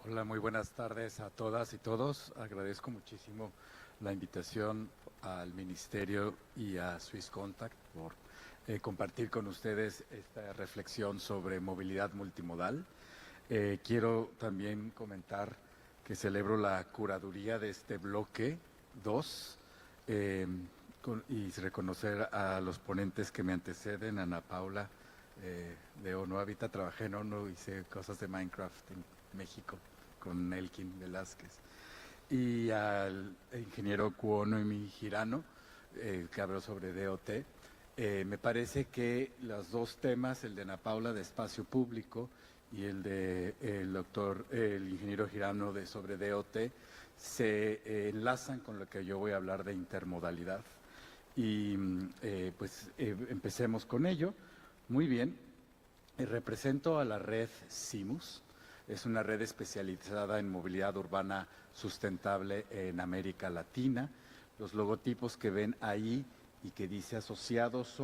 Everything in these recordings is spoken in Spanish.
Hola, muy buenas tardes a todas y todos. Agradezco muchísimo la invitación al Ministerio y a Swiss Contact por compartir con ustedes esta reflexión sobre movilidad multimodal. Quiero también comentar que celebro la curaduría de este bloque 2 y reconocer a los ponentes que me anteceden, Ana Paula de ONU Habitat. Trabajé en ONU, hice cosas de Minecraft en México con Elkin Velázquez, y al ingeniero Kuonomi Hirano, que habló sobre DOT. Me parece que los dos temas, el de Ana Paula de espacio público y el de el ingeniero Hirano sobre DOT, se enlazan con lo que yo voy a hablar de intermodalidad. Y empecemos con ello. Muy bien, represento a la red CIMUS. Es una red especializada en movilidad urbana sustentable en América Latina. Los logotipos que ven ahí y que dice asociados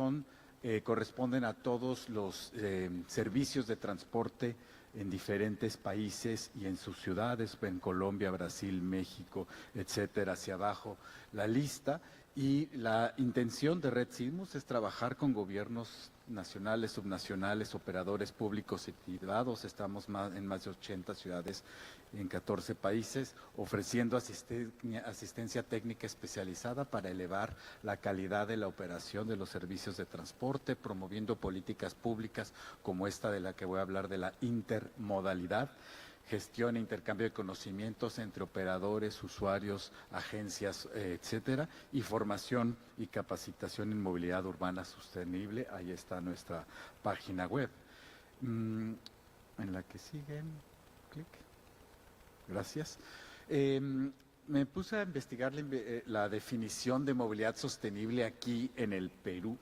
corresponden a todos los servicios de transporte en diferentes países y en sus ciudades, en Colombia, Brasil, México, etcétera, hacia abajo la lista. Y la intención de Red CIMUS es trabajar con gobiernos nacionales, subnacionales, operadores públicos y privados. Estamos en más de 80 ciudades en 14 países, ofreciendo asistencia técnica especializada para elevar la calidad de la operación de los servicios de transporte, promoviendo políticas públicas como esta de la que voy a hablar, de la intermodalidad, gestión e intercambio de conocimientos entre operadores, usuarios, agencias, etcétera, y formación y capacitación en movilidad urbana sostenible. Ahí está nuestra página web. En la que siguen, clic. Gracias. Me puse a investigar la definición de movilidad sostenible aquí en el Perú.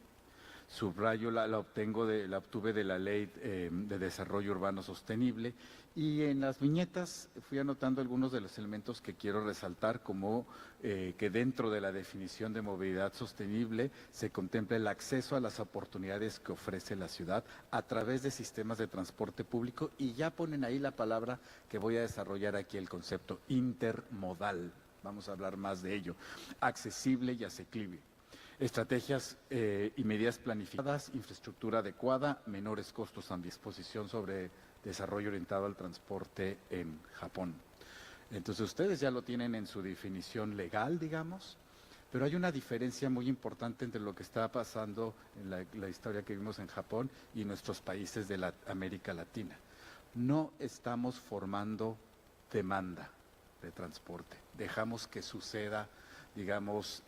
Subrayo, la obtuve de la Ley de Desarrollo Urbano Sostenible, y en las viñetas fui anotando algunos de los elementos que quiero resaltar, como que dentro de la definición de movilidad sostenible se contempla el acceso a las oportunidades que ofrece la ciudad a través de sistemas de transporte público, y ya ponen ahí la palabra que voy a desarrollar aquí, el concepto intermodal. Vamos a hablar más de ello. Accesible y asequible. Estrategias y medidas planificadas, infraestructura adecuada, menores costos a disposición sobre desarrollo orientado al transporte en Japón. Entonces ustedes ya lo tienen en su definición legal, digamos, pero hay una diferencia muy importante entre lo que está pasando en la historia que vimos en Japón y nuestros países de América Latina. No estamos formando demanda de transporte. Dejamos que suceda, digamos,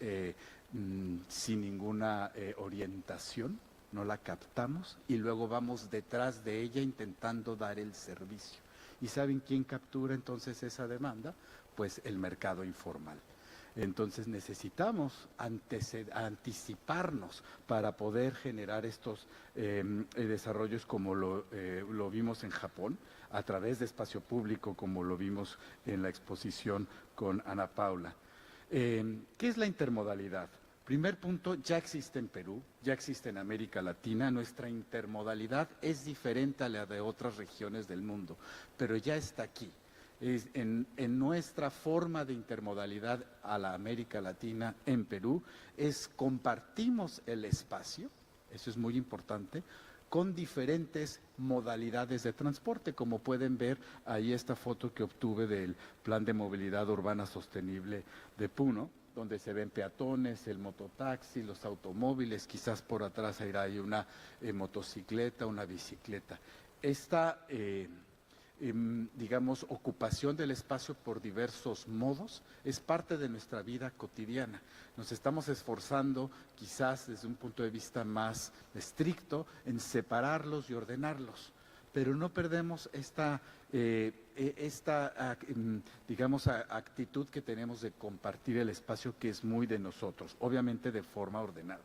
sin ninguna orientación, no la captamos y luego vamos detrás de ella intentando dar el servicio. ¿Y saben quién captura entonces esa demanda? Pues el mercado informal. Entonces necesitamos anticiparnos para poder generar estos desarrollos como lo vimos en Japón, a través de espacio público, como lo vimos en la exposición con Ana Paula. ¿Qué es la intermodalidad? Primer punto, ya existe en Perú, ya existe en América Latina. Nuestra intermodalidad es diferente a la de otras regiones del mundo, pero ya está aquí. En nuestra forma de intermodalidad a la América Latina en Perú compartimos el espacio, eso es muy importante, con diferentes modalidades de transporte, como pueden ver ahí esta foto que obtuve del Plan de Movilidad Urbana Sostenible de Puno, donde se ven peatones, el mototaxi, los automóviles, quizás por atrás irá ahí una motocicleta, una bicicleta. Esta digamos, ocupación del espacio por diversos modos, es parte de nuestra vida cotidiana. Nos estamos esforzando, quizás desde un punto de vista más estricto, en separarlos y ordenarlos, pero no perdemos digamos, actitud que tenemos de compartir el espacio, que es muy de nosotros, obviamente de forma ordenada.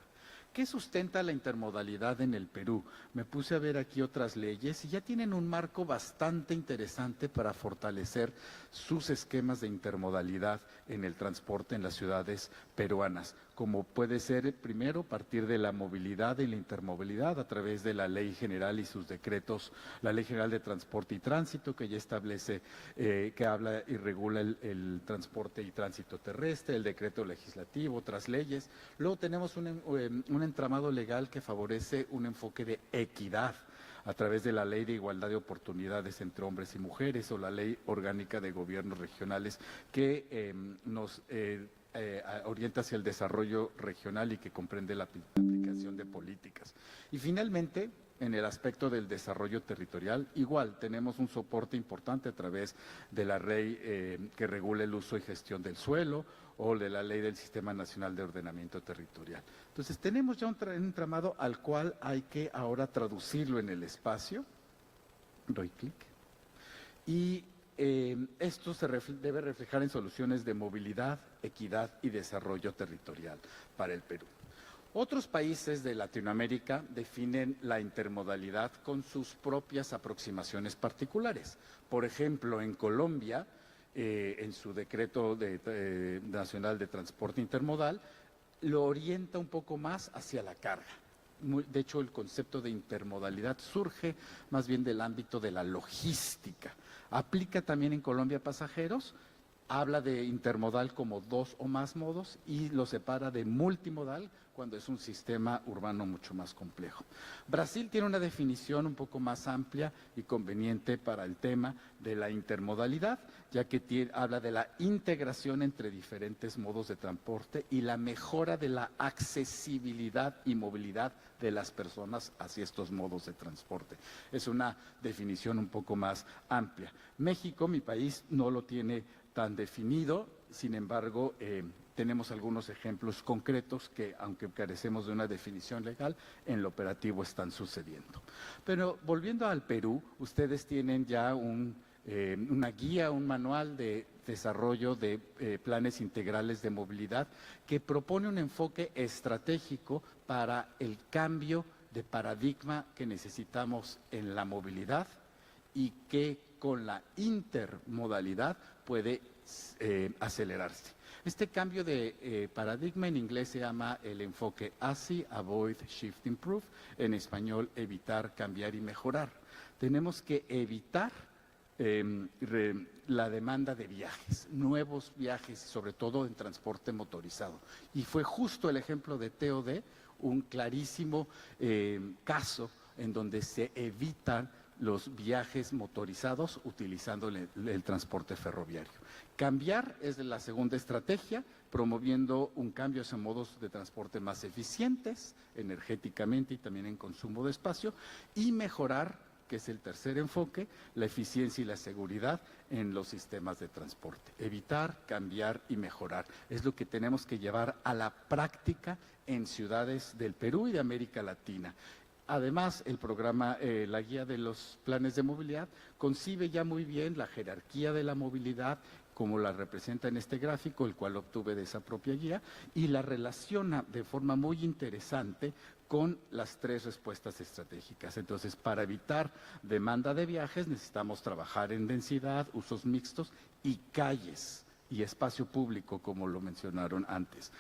¿Qué sustenta la intermodalidad en el Perú? Me puse a ver aquí otras leyes y ya tienen un marco bastante interesante para fortalecer sus esquemas de intermodalidad en el transporte en las ciudades peruanas, como puede ser primero partir de la movilidad y la intermovilidad a través de la Ley General y sus decretos, la Ley General de Transporte y Tránsito, que ya establece, que habla y regula el transporte y tránsito terrestre, el decreto legislativo, otras leyes. Luego tenemos un entramado legal que favorece un enfoque de equidad a través de la Ley de Igualdad de Oportunidades entre Hombres y Mujeres o la Ley Orgánica de Gobiernos Regionales que nos orienta hacia el desarrollo regional y que comprende la aplicación de políticas. Y finalmente, en el aspecto del desarrollo territorial, igual tenemos un soporte importante a través de la ley que regula el uso y gestión del suelo o de la ley del Sistema Nacional de Ordenamiento Territorial. Entonces tenemos ya un entramado al cual hay que ahora traducirlo en el espacio. Doy clic. Y esto debe reflejar en soluciones de movilidad, equidad y desarrollo territorial para el Perú. Otros países de Latinoamérica definen la intermodalidad con sus propias aproximaciones particulares. Por ejemplo, en Colombia, en su decreto nacional de transporte intermodal, lo orienta un poco más hacia la carga. De hecho, el concepto de intermodalidad surge más bien del ámbito de la logística. Aplica también en Colombia pasajeros, habla de intermodal como dos o más modos y lo separa de multimodal cuando es un sistema urbano mucho más complejo. Brasil tiene una definición un poco más amplia y conveniente para el tema de la intermodalidad, ya que habla de la integración entre diferentes modos de transporte y la mejora de la accesibilidad y movilidad de las personas hacia estos modos de transporte. Es una definición un poco más amplia. México, mi país, no lo tiene tan definido, sin embargo, tenemos algunos ejemplos concretos que, aunque carecemos de una definición legal, en lo operativo están sucediendo. Pero volviendo al Perú, ustedes tienen ya una guía, un manual de desarrollo de planes integrales de movilidad que propone un enfoque estratégico para el cambio de paradigma que necesitamos en la movilidad y que con la intermodalidad puede acelerarse. Este cambio de paradigma en inglés se llama el enfoque ASI, Avoid, Shift, Improve, en español evitar, cambiar y mejorar. Tenemos que evitar la demanda de viajes, nuevos viajes, sobre todo en transporte motorizado. Y fue justo el ejemplo de TOD, un clarísimo caso en donde se evitan los viajes motorizados utilizando el transporte ferroviario. Cambiar es la segunda estrategia, promoviendo un cambio hacia modos de transporte más eficientes energéticamente y también en consumo de espacio, y mejorar, que es el tercer enfoque, la eficiencia y la seguridad en los sistemas de transporte. Evitar, cambiar y mejorar. Es lo que tenemos que llevar a la práctica en ciudades del Perú y de América Latina. Además, el programa, la guía de los planes de movilidad, concibe ya muy bien la jerarquía de la movilidad, como la representa en este gráfico, el cual obtuve de esa propia guía, y la relaciona de forma muy interesante con las tres respuestas estratégicas. Entonces, para evitar demanda de viajes, necesitamos trabajar en densidad, usos mixtos y calles y espacio público, como lo mencionaron antes.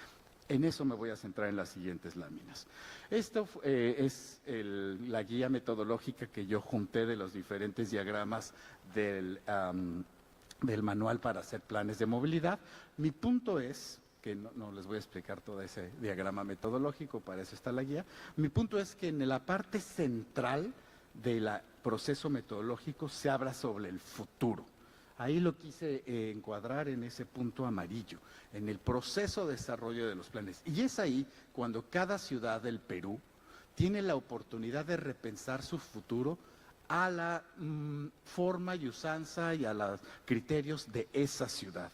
En eso me voy a centrar en las siguientes láminas. Esto es la guía metodológica que yo junté de los diferentes diagramas del manual para hacer planes de movilidad. Mi punto es, que no les voy a explicar todo ese diagrama metodológico, para eso está la guía. Mi punto es que en la parte central del proceso metodológico se habla sobre el futuro. Ahí lo quise encuadrar en ese punto amarillo, en el proceso de desarrollo de los planes. Y es ahí cuando cada ciudad del Perú tiene la oportunidad de repensar su futuro a la forma y usanza y a los criterios de esa ciudad.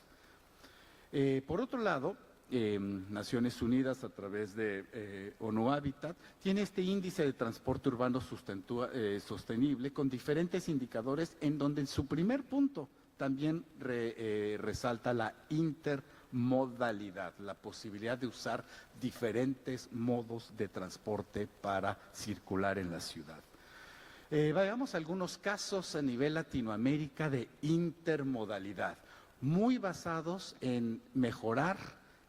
Por otro lado, Naciones Unidas, a través de ONU Habitat, tiene este índice de transporte urbano sostenible con diferentes indicadores, en donde en su primer punto también resalta la intermodalidad. intermodalidad, la posibilidad de usar diferentes modos de transporte para circular en la ciudad. Veamos algunos casos a nivel Latinoamérica de intermodalidad, muy basados en mejorar,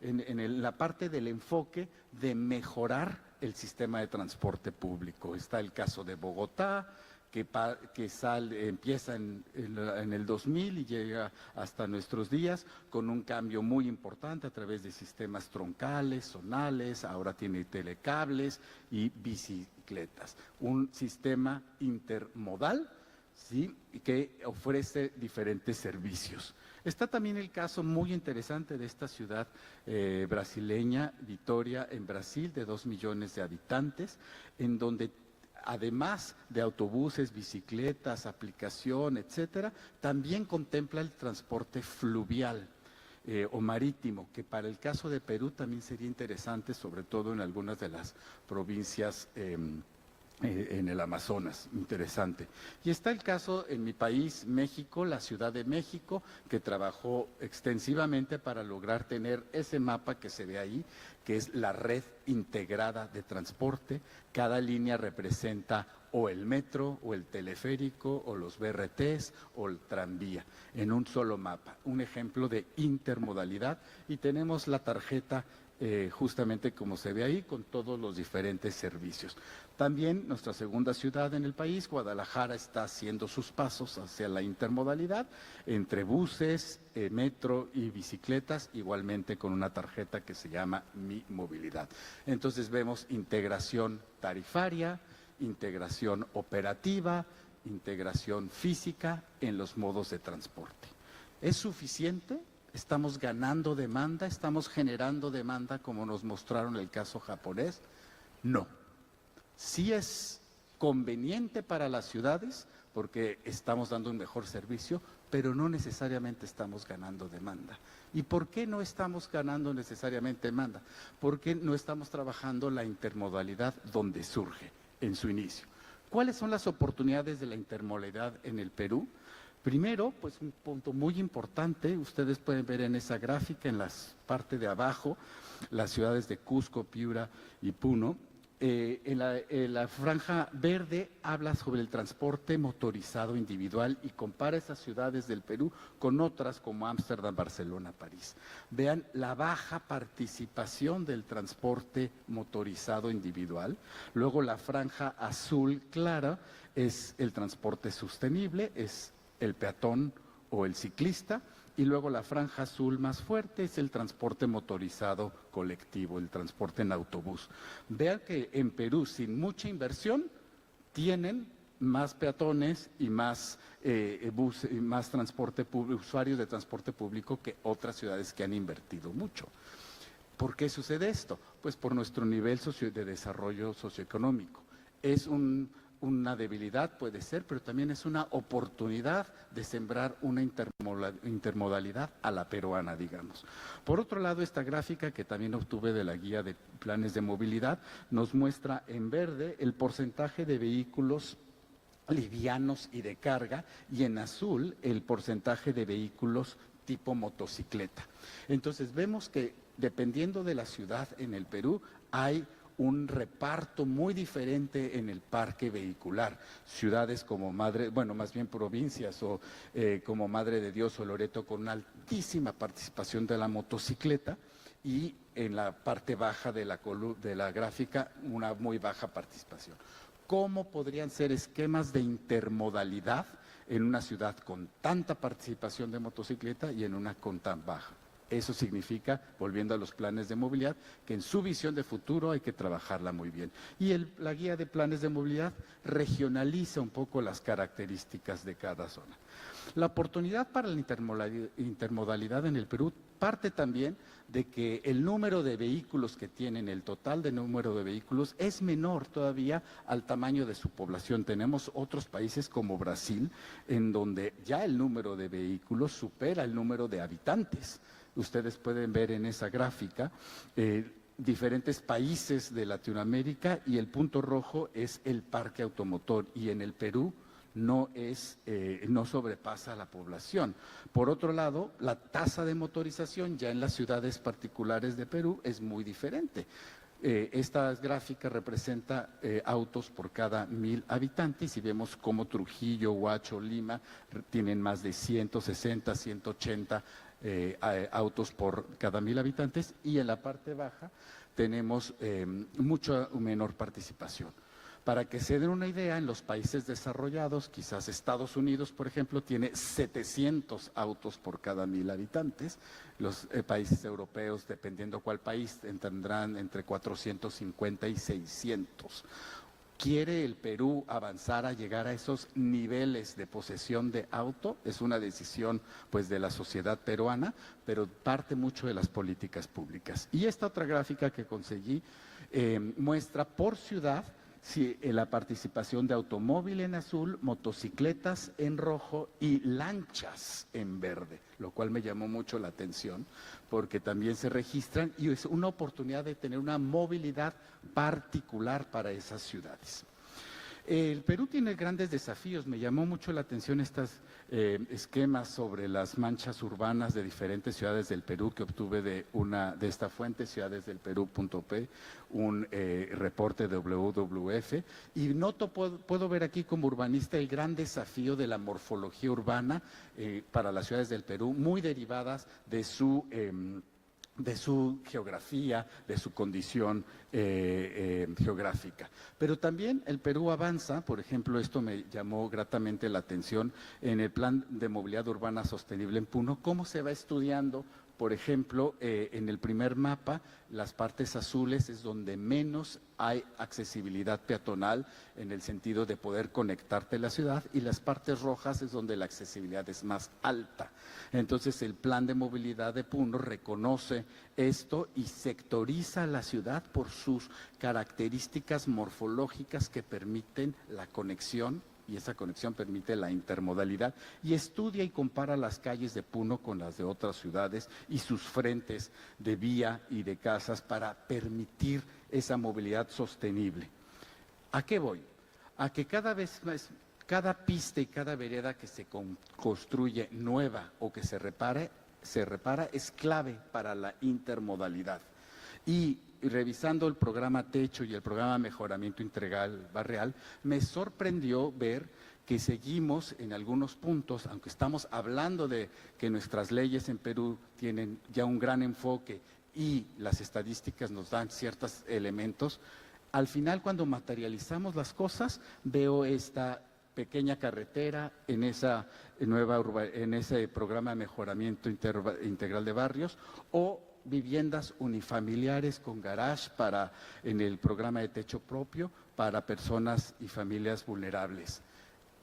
en la parte del enfoque de mejorar el sistema de transporte público. Está el caso de Bogotá, que empieza en el 2000 y llega hasta nuestros días con un cambio muy importante a través de sistemas troncales, zonales, ahora tiene telecables y bicicletas. Un sistema intermodal, ¿sí?, que ofrece diferentes servicios. Está también el caso muy interesante de esta ciudad brasileña, Vitória, en Brasil, de 2 millones de habitantes, en donde además de autobuses, bicicletas, aplicación, etcétera, también contempla el transporte fluvial o marítimo, que para el caso de Perú también sería interesante, sobre todo en algunas de las provincias en el Amazonas, interesante. Y está el caso en mi país, México, la Ciudad de México, que trabajó extensivamente para lograr tener ese mapa que se ve ahí, que es la red integrada de transporte. Cada línea representa o el metro, o el teleférico, o los BRTs, o el tranvía, en un solo mapa. Un ejemplo de intermodalidad, y tenemos la tarjeta justamente como se ve ahí, con todos los diferentes servicios. También nuestra segunda ciudad en el país, Guadalajara, está haciendo sus pasos hacia la intermodalidad entre buses, metro y bicicletas, igualmente con una tarjeta que se llama Mi Movilidad. Entonces vemos integración tarifaria, integración operativa, integración física en los modos de transporte. ¿Es suficiente? ¿Estamos ganando demanda? ¿Estamos generando demanda como nos mostraron el caso japonés? No. Sí es conveniente para las ciudades porque estamos dando un mejor servicio, pero no necesariamente estamos ganando demanda. ¿Y por qué no estamos ganando necesariamente demanda? Porque no estamos trabajando la intermodalidad donde surge, en su inicio. ¿Cuáles son las oportunidades de la intermodalidad en el Perú? Primero, pues un punto muy importante, ustedes pueden ver en esa gráfica, en la parte de abajo, las ciudades de Cusco, Piura y Puno. En la franja verde habla sobre el transporte motorizado individual y compara esas ciudades del Perú con otras como Ámsterdam, Barcelona, París. Vean la baja participación del transporte motorizado individual. Luego la franja azul clara es el transporte sostenible, es el peatón o el ciclista, y luego la franja azul más fuerte es el transporte motorizado colectivo, el transporte en autobús. Vean que en Perú, sin mucha inversión, tienen más peatones y más usuarios de transporte público que otras ciudades que han invertido mucho. ¿Por qué sucede esto? Pues por nuestro nivel de desarrollo socioeconómico. Es una debilidad, puede ser, pero también es una oportunidad de sembrar una intermodalidad a la peruana, digamos. Por otro lado, esta gráfica que también obtuve de la guía de planes de movilidad nos muestra en verde el porcentaje de vehículos livianos y de carga, y en azul el porcentaje de vehículos tipo motocicleta. Entonces vemos que dependiendo de la ciudad en el Perú hay un reparto muy diferente en el parque vehicular. Ciudades como más bien provincias o como Madre de Dios o Loreto con una altísima participación de la motocicleta, y en la parte baja de la gráfica una muy baja participación. ¿Cómo podrían ser esquemas de intermodalidad en una ciudad con tanta participación de motocicleta y en una con tan baja? Eso significa, volviendo a los planes de movilidad, que en su visión de futuro hay que trabajarla muy bien. Y la guía de planes de movilidad regionaliza un poco las características de cada zona. La oportunidad para la intermodalidad en el Perú parte también de que el número de vehículos que tienen, el total de número de vehículos, es menor todavía al tamaño de su población. Tenemos otros países como Brasil, en donde ya el número de vehículos supera el número de habitantes. Ustedes pueden ver en esa gráfica diferentes países de Latinoamérica, y el punto rojo es el parque automotor, y en el Perú no sobrepasa la población. Por otro lado, la tasa de motorización ya en las ciudades particulares de Perú es muy diferente. Esta gráfica representa autos por cada 1,000 habitantes y vemos cómo Trujillo, Huacho, Lima tienen más de 160, 180 autos por cada 1,000 habitantes, y en la parte baja tenemos mucha menor participación. Para que se den una idea, en los países desarrollados, quizás Estados Unidos, por ejemplo, tiene 700 autos por cada 1,000 habitantes. Los países europeos, dependiendo cuál país, tendrán entre 450 y 600. ¿Quiere el Perú avanzar a llegar a esos niveles de posesión de auto? Es una decisión, pues, de la sociedad peruana, pero parte mucho de las políticas públicas. Y esta otra gráfica que conseguí muestra por ciudad la participación de automóvil en azul, motocicletas en rojo y lanchas en verde, lo cual me llamó mucho la atención porque también se registran y es una oportunidad de tener una movilidad particular para esas ciudades. El Perú tiene grandes desafíos. Me llamó mucho la atención estos esquemas sobre las manchas urbanas de diferentes ciudades del Perú que obtuve de esta fuente, ciudadesdelperú.p, un reporte de WWF, y puedo ver aquí como urbanista el gran desafío de la morfología urbana para las ciudades del Perú, muy derivadas de su geografía, de su condición geográfica. Pero también el Perú avanza, por ejemplo, esto me llamó gratamente la atención, en el Plan de Movilidad Urbana Sostenible en Puno, cómo se va estudiando. Por ejemplo, en el primer mapa, las partes azules es donde menos hay accesibilidad peatonal en el sentido de poder conectarte a la ciudad, y las partes rojas es donde la accesibilidad es más alta. Entonces, el plan de movilidad de Puno reconoce esto y sectoriza la ciudad por sus características morfológicas que permiten la conexión, y esa conexión permite la intermodalidad, y estudia y compara las calles de Puno con las de otras ciudades y sus frentes de vía y de casas para permitir esa movilidad sostenible. ¿A qué voy? A que cada vez más, cada pista y cada vereda que se construye nueva o que se repara es clave para la intermodalidad. Y revisando el programa Techo y el programa Mejoramiento Integral Barrial, me sorprendió ver que seguimos en algunos puntos, aunque estamos hablando de que nuestras leyes en Perú tienen ya un gran enfoque y las estadísticas nos dan ciertos elementos, al final cuando materializamos las cosas veo esta pequeña carretera en en ese programa de mejoramiento integral de barrios, o viviendas unifamiliares con garage en el programa de techo propio para personas y familias vulnerables.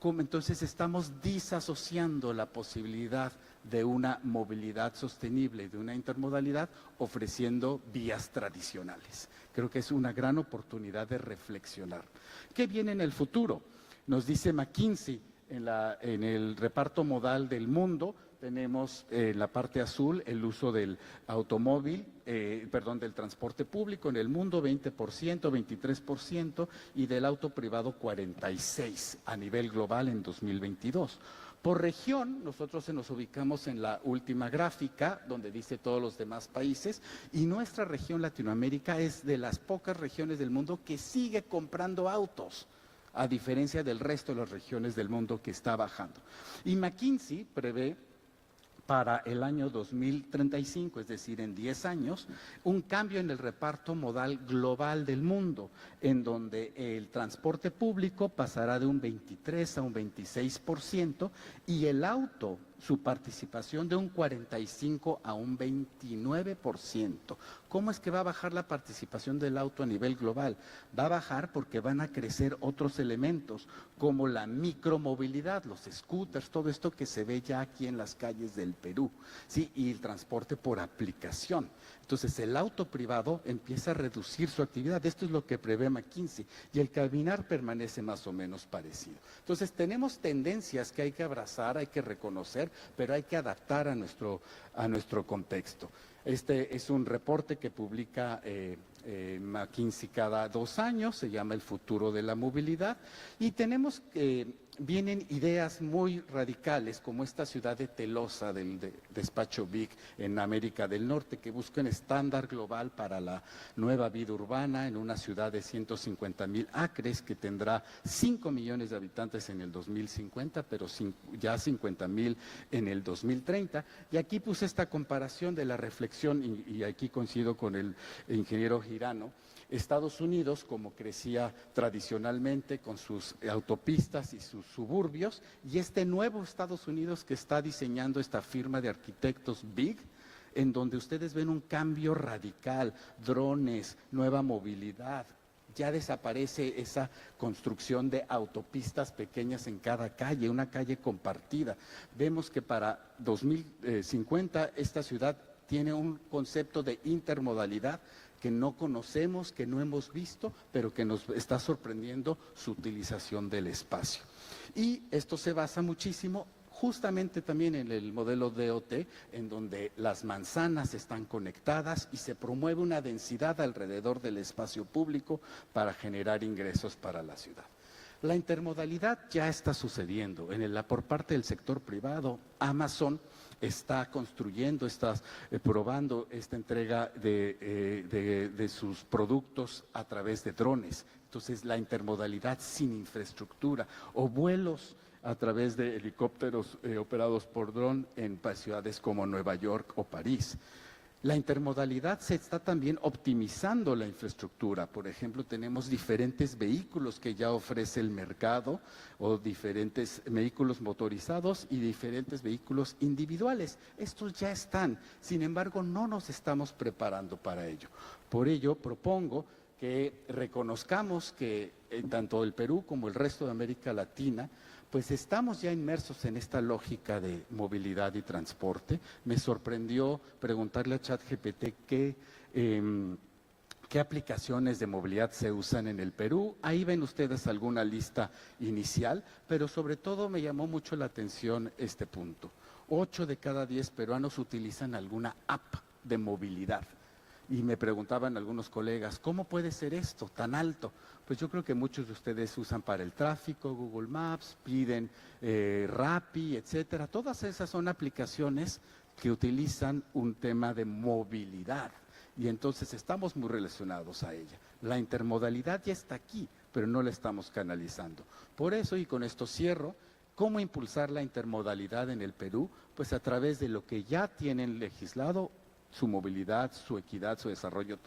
Entonces estamos disasociando la posibilidad de una movilidad sostenible, de una intermodalidad, ofreciendo vías tradicionales. Creo que es una gran oportunidad de reflexionar. ¿Qué viene en el futuro? Nos dice McKinsey, en el reparto modal del mundo, tenemos en la parte azul el uso del automóvil, del transporte público en el mundo 20%, 23%, y del auto privado 46% a nivel global en 2022. Por región, nosotros nos ubicamos en la última gráfica, donde dice todos los demás países, y nuestra región Latinoamérica es de las pocas regiones del mundo que sigue comprando autos, a diferencia del resto de las regiones del mundo que está bajando. Y McKinsey prevé para el año 2035, es decir, en 10 años, un cambio en el reparto modal global del mundo, en donde el transporte público pasará de un 23 a un 26% y el auto, su participación de un 45 a un 29%. ¿Cómo es que va a bajar la participación del auto a nivel global? Va a bajar porque van a crecer otros elementos, como la micromovilidad, los scooters, todo esto que se ve ya aquí en las calles del Perú, ¿sí? Y el transporte por aplicación. Entonces, el auto privado empieza a reducir su actividad. Esto es lo que prevé McKinsey, y el caminar permanece más o menos parecido. Entonces, tenemos tendencias que hay que abrazar, hay que reconocer, pero hay que adaptar a nuestro contexto. Este es un reporte que publica McKinsey cada 2 años, se llama El futuro de la movilidad, y tenemos vienen ideas muy radicales, como esta ciudad de Telosa, del despacho Big en América del Norte, que busca un estándar global para la nueva vida urbana en una ciudad de 150,000 acres que tendrá 5 millones de habitantes en el 2050, pero ya 50,000 en el 2030. Y aquí puse esta comparación de la reflexión, y aquí coincido con el ingeniero Girano. Estados Unidos, como crecía tradicionalmente con sus autopistas y sus suburbios, y este nuevo Estados Unidos que está diseñando esta firma de arquitectos Big, en donde ustedes ven un cambio radical, drones, nueva movilidad. Ya desaparece esa construcción de autopistas pequeñas en cada calle, una calle compartida. Vemos que para 2050 esta ciudad tiene un concepto de intermodalidad que no conocemos, que no hemos visto, pero que nos está sorprendiendo su utilización del espacio. Y esto se basa muchísimo justamente también en el modelo DOT, en donde las manzanas están conectadas y se promueve una densidad alrededor del espacio público para generar ingresos para la ciudad. La intermodalidad ya está sucediendo por parte del sector privado. Amazon está construyendo, está probando esta entrega de sus productos a través de drones. Entonces, la intermodalidad sin infraestructura o vuelos a través de helicópteros operados por dron en ciudades como Nueva York o París. La intermodalidad se está también optimizando la infraestructura. Por ejemplo, tenemos diferentes vehículos que ya ofrece el mercado, o diferentes vehículos motorizados y diferentes vehículos individuales. Estos ya están, sin embargo, no nos estamos preparando para ello. Por ello, propongo que reconozcamos que tanto el Perú como el resto de América Latina pues estamos ya inmersos en esta lógica de movilidad y transporte. Me sorprendió preguntarle a ChatGPT qué aplicaciones de movilidad se usan en el Perú. Ahí ven ustedes alguna lista inicial, pero sobre todo me llamó mucho la atención este punto. 8 de cada 10 peruanos utilizan alguna app de movilidad. Y me preguntaban algunos colegas, ¿cómo puede ser esto tan alto? Pues yo creo que muchos de ustedes usan para el tráfico, Google Maps, piden Rappi, etcétera. Todas esas son aplicaciones que utilizan un tema de movilidad y entonces estamos muy relacionados a ella. La intermodalidad ya está aquí, pero no la estamos canalizando. Por eso, y con esto cierro, ¿cómo impulsar la intermodalidad en el Perú? Pues a través de lo que ya tienen legislado, su movilidad, su equidad, su desarrollo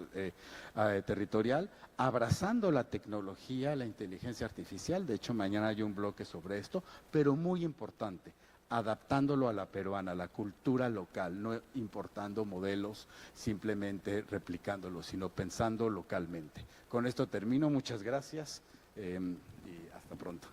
territorial, abrazando la tecnología, la inteligencia artificial. De hecho, mañana hay un bloque sobre esto, pero muy importante, adaptándolo a la peruana, a la cultura local, no importando modelos, simplemente replicándolos, sino pensando localmente. Con esto termino, muchas gracias y hasta pronto.